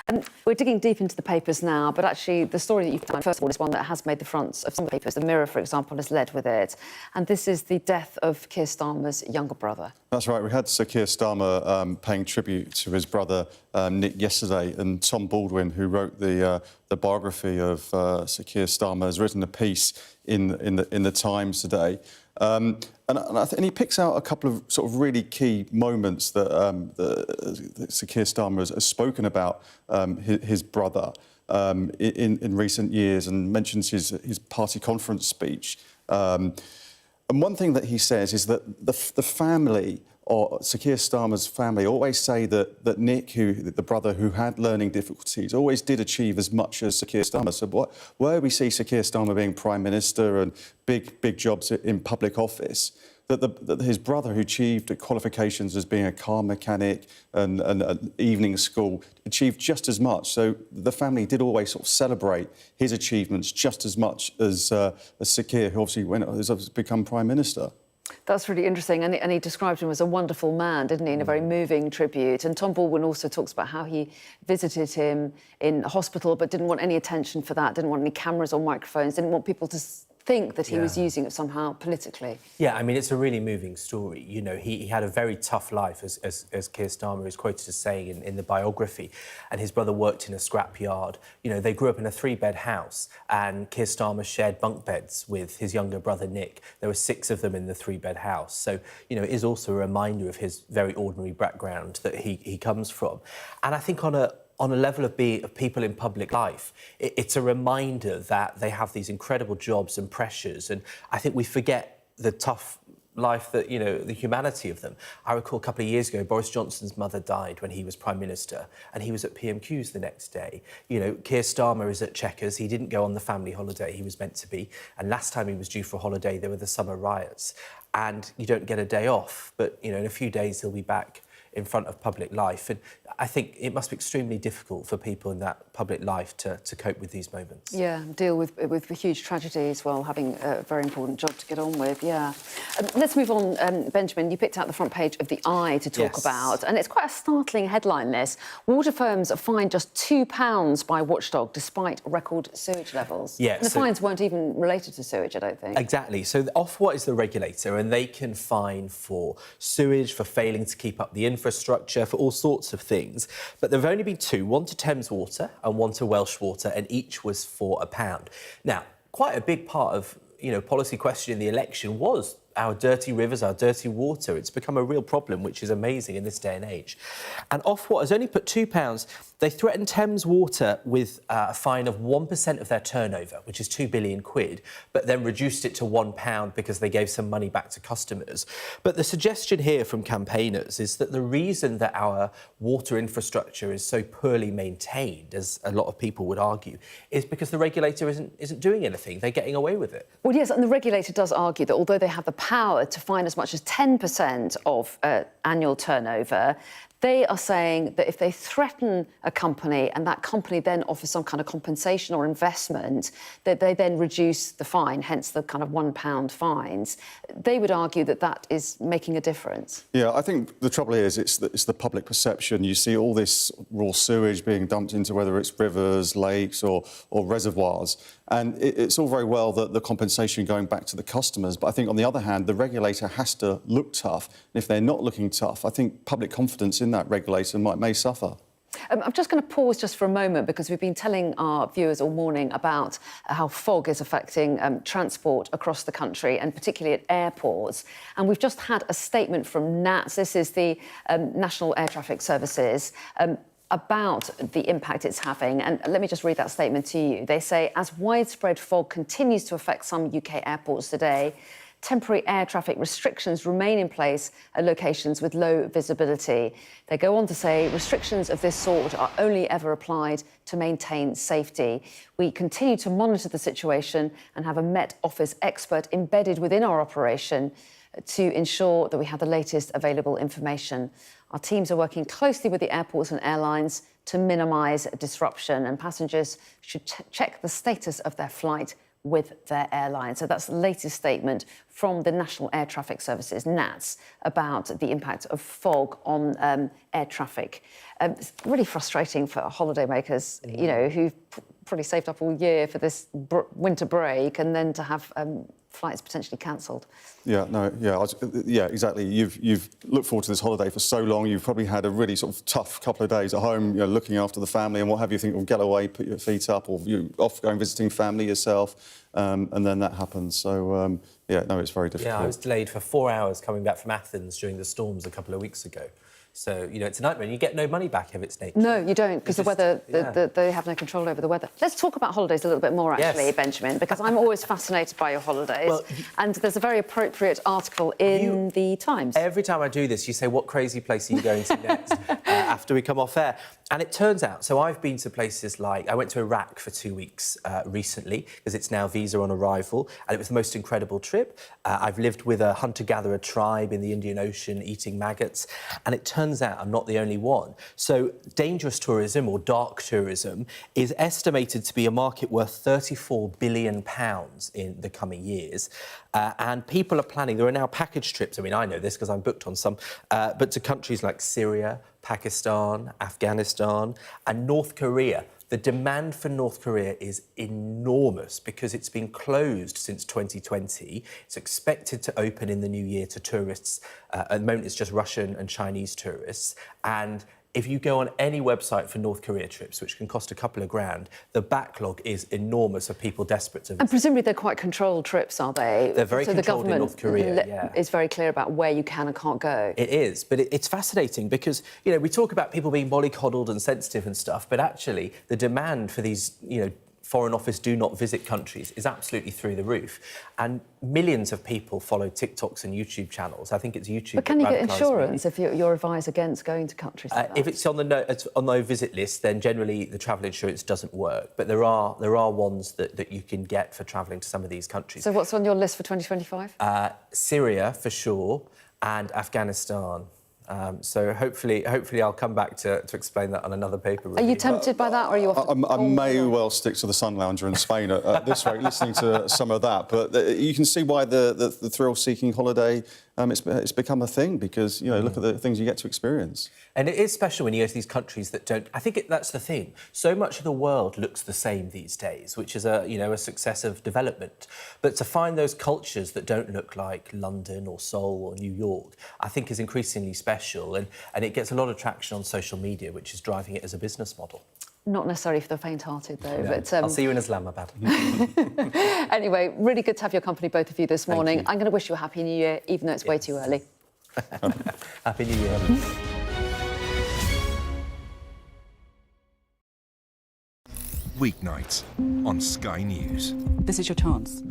And we're digging deep into the papers now, but actually the story that you've done, first of all, is one that has made the fronts of some of the papers. The Mirror, for example, has led with it. And this is the death of Keir Starmer's younger brother. That's right. We had Sir Keir Starmer paying tribute to his brother Nick yesterday, and Tom Baldwin, who wrote the biography of Sir Keir Starmer, has written a piece in the Times today. And he picks out a couple of sort of really key moments that, that Sir Keir Starmer has spoken about his brother in recent years, and mentions his party conference speech. And one thing that he says is that the family, or Sir Keir Starmer's family, always say that Nick, the brother who had learning difficulties, always did achieve as much as Sir Keir Starmer. So where we see Sir Keir Starmer being Prime Minister and big jobs in public office, that his brother, who achieved qualifications as being a car mechanic and an evening school, achieved just as much. So the family did always sort of celebrate his achievements just as much as Sir Keir, who obviously has become Prime Minister. That's really interesting, and he described him as a wonderful man, didn't he, in a very moving tribute. And Tom Baldwin also talks about how he visited him in hospital but didn't want any attention for that, didn't want any cameras or microphones, didn't want people to think that he was using it somehow politically. Yeah, I mean, it's a really moving story. You know, he had a very tough life, as Keir Starmer is quoted as saying in the biography, and his brother worked in a scrapyard. You know, they grew up in a 3-bed house, and Keir Starmer shared bunk beds with his younger brother, Nick. There were 6 of them in the 3-bed house. So, you know, it is also a reminder of his very ordinary background that he comes from. And I think on a level of people in public life, it's a reminder that they have these incredible jobs and pressures. And I think we forget the tough life that, you know, the humanity of them. I recall a couple of years ago, Boris Johnson's mother died when he was Prime Minister, and he was at PMQs the next day. You know, Keir Starmer is at Chequers. He didn't go on the family holiday he was meant to be. And last time he was due for a holiday, there were the summer riots. And you don't get a day off, but, you know, in a few days he'll be back in front of public life. And I think it must be extremely difficult for people in that public life to cope with these moments. Yeah, deal with the huge tragedies while having a very important job to get on with, yeah. Let's move on, Benjamin. You picked out the front page of The Eye to talk about, and it's quite a startling headline, this. Water firms are fined just £2 by Watchdog despite record sewage levels. Yeah, and the fines weren't even related to sewage, I don't think. Exactly. So Ofwat is the regulator, and they can fine for sewage, for failing to keep up the infrastructure, for all sorts of things. But there have only been 2, one to Thames Water and one to Welsh Water, and each was for £1. Now, quite a big part of, you know, policy question in the election was our dirty rivers, our dirty water. It's become a real problem, which is amazing in this day and age. And Ofwat has only put £2. They threatened Thames Water with a fine of 1% of their turnover, which is £2 billion, but then reduced it to £1 because they gave some money back to customers. But the suggestion here from campaigners is that the reason that our water infrastructure is so poorly maintained, as a lot of people would argue, is because the regulator isn't doing anything. They're getting away with it. Well, yes, and the regulator does argue that although they have the power to fine as much as 10% of annual turnover, they are saying that if they threaten a company and that company then offers some kind of compensation or investment, that they then reduce the fine, hence the kind of £1 fines. They would argue that that is making a difference. Yeah, I think the trouble is it's the public perception. You see all this raw sewage being dumped into whether it's rivers, lakes or reservoirs, and it's all very well that the compensation going back to the customers, but I think on the other hand, the regulator has to look tough. And if they're not looking tough, I think public confidence in that regulator may suffer. I'm just going to pause just for a moment because we've been telling our viewers all morning about how fog is affecting transport across the country and particularly at airports. And we've just had a statement from NATS, this is the National Air Traffic Services, about the impact it's having. And let me just read that statement to you. They say, as widespread fog continues to affect some UK airports today, temporary air traffic restrictions remain in place at locations with low visibility. They go on to say restrictions of this sort are only ever applied to maintain safety. We continue to monitor the situation and have a Met Office expert embedded within our operation to ensure that we have the latest available information. Our teams are working closely with the airports and airlines to minimise disruption, and passengers should check the status of their flight with their airline. So that's the latest statement from the National Air Traffic Services, NATS, about the impact of fog on air traffic. It's really frustrating for holidaymakers, you know, who've probably saved up all year for this winter break, and then to have flights potentially cancelled. Yeah, no, yeah, exactly. You've looked forward to this holiday for so long. You've probably had a really sort of tough couple of days at home, you know, looking after the family and what have you. Think, well, get away, put your feet up, or you off going visiting family yourself, and then that happens. So yeah, no, it's very difficult. Yeah, I was delayed for 4 hours coming back from Athens during the storms a couple of weeks ago. So, you know, it's a nightmare. You get no money back if it's nature. No, you don't, because the weather, yeah. they have no control over the weather. Let's talk about holidays a little bit more, actually, Yes. Benjamin, because I'm always fascinated by your holidays. Well, and there's a very appropriate article in the Times. Every time I do this, you say, what crazy place are you going to next after we come off air? And it turns out, so I've been to places like, I went to Iraq for 2 weeks recently, because it's now visa on arrival, and it was the most incredible trip. I've lived with a hunter-gatherer tribe in the Indian Ocean eating maggots, and it turns out I'm not the only one. So dangerous tourism, or dark tourism, is estimated to be a market worth £34 billion in the coming years. And people are planning, there are now package trips, I mean, I know this because I'm booked on some, but to countries like Syria, Pakistan, Afghanistan and North Korea. The demand for North Korea is enormous because it's been closed since 2020. It's expected to open in the new year to tourists. At the moment, it's just Russian and Chinese tourists. And if you go on any website for North Korea trips, which can cost a couple of grand, the backlog is enormous of people desperate to visit. And presumably they're quite controlled trips, are they? They're very so controlled the in government North Korea, yeah. is very clear about where you can and can't go. It is, but it's fascinating because, you know, we talk about people being mollycoddled and sensitive and stuff, but actually the demand for these, you know, Foreign Office do not visit countries is absolutely through the roof. And millions of people follow TikToks and YouTube channels. I think it's YouTube. But can you get radicalised insurance me. if you're advised against going to countries like that? If it's on the no visit list, then generally the travel insurance doesn't work. But there are ones that you can get for travelling to some of these countries. So what's on your list for 2025? Syria for sure, and Afghanistan. So hopefully I'll come back to explain that on another paper review. Are you tempted by that, or are you off? I may well stick to the Sun Lounger in Spain at this rate, listening to some of that. But you can see why the thrill-seeking holiday, it's become a thing because, you know, look at the things you get to experience. And it is special when you go to these countries that don't... I think that's the thing. So much of the world looks the same these days, which is a success of development. But to find those cultures that don't look like London or Seoul or New York, I think is increasingly special. And it gets a lot of traction on social media, which is driving it as a business model. Not necessarily for the faint-hearted, though. Yeah. But I'll see you in Islamabad. Anyway, really good to have your company, both of you, this morning. you. I'm going to wish you a Happy New Year, even though it's way too early. Happy New Year. Weeknights on Sky News. This is your chance.